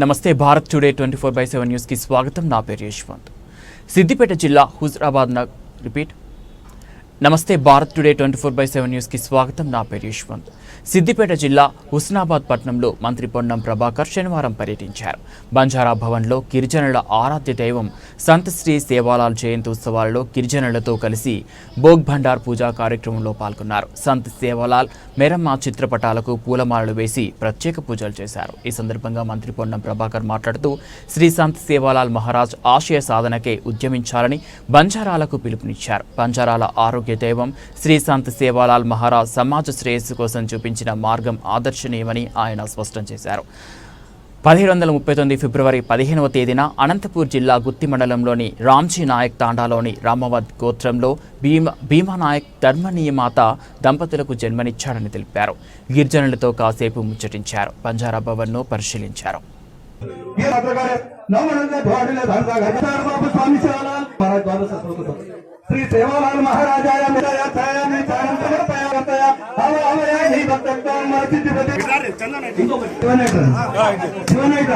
నమస్తే Bharat today 24/7 news కి స్వాగతం. నా పేరు యశ్వంత్. సిద్దిపేట జిల్లా హుజరాబాద్ నమస్తే భారత్ టుడే 24/7 న్యూస్ కి స్వాగతం. నా పేరు యశ్వంత్. సిద్దిపేట జిల్లా హుస్నాబాద్ పట్టణంలో మంత్రి పొన్నం ప్రభాకర్ శనివారం పర్యటించారు. బంజారా భవన్లో గిరిజనుల ఆరాధ్య దైవం సంత్ శ్రీ సేవాలాల్ జయంత్యుత్సవాలలో గిరిజనులతో కలిసి భోగ్ భండార్ పూజా కార్యక్రమంలో పాల్గొన్నారు. సంత్ సేవాలాల్ మెరమ్మ చిత్రపటాలకు పూలమాలలు వేసి ప్రత్యేక పూజలు చేశారు. ఈ సందర్భంగా మంత్రి పొన్నం ప్రభాకర్ మాట్లాడుతూ శ్రీ సంత్ సేవాలాల్ మహారాజ్ ఆశయ సాధనకే ఉద్యమించాలని బంజారాలకు పిలుపునిచ్చారు. బంజారాల ఆరోగ్య దైవం శ్రీ సంత్ సేవాలాల్ మహారాజ్ సమాజ శ్రేయస్సు కోసం చూపించిన మార్గం ఆదర్శనీయమని ఆయన స్పష్టం చేశారు. 1739 ఫిబ్రవరి 15వ తేదీన అనంతపూర్ జిల్లా గుత్తి మండలంలోని రామ్జీ నాయక్ తాండాలోని రామవద్ గోత్రంలో భీమానాయక్ ధర్మనీయమాత దంపతులకు జన్మనిచ్చాడని తెలిపారు. గిరిజనులతో కాసేపు ముచ్చటించారు. బంజారా భవన్ను పరిశీలించారు. श्री सेवालाल महाराजाय शिवनायक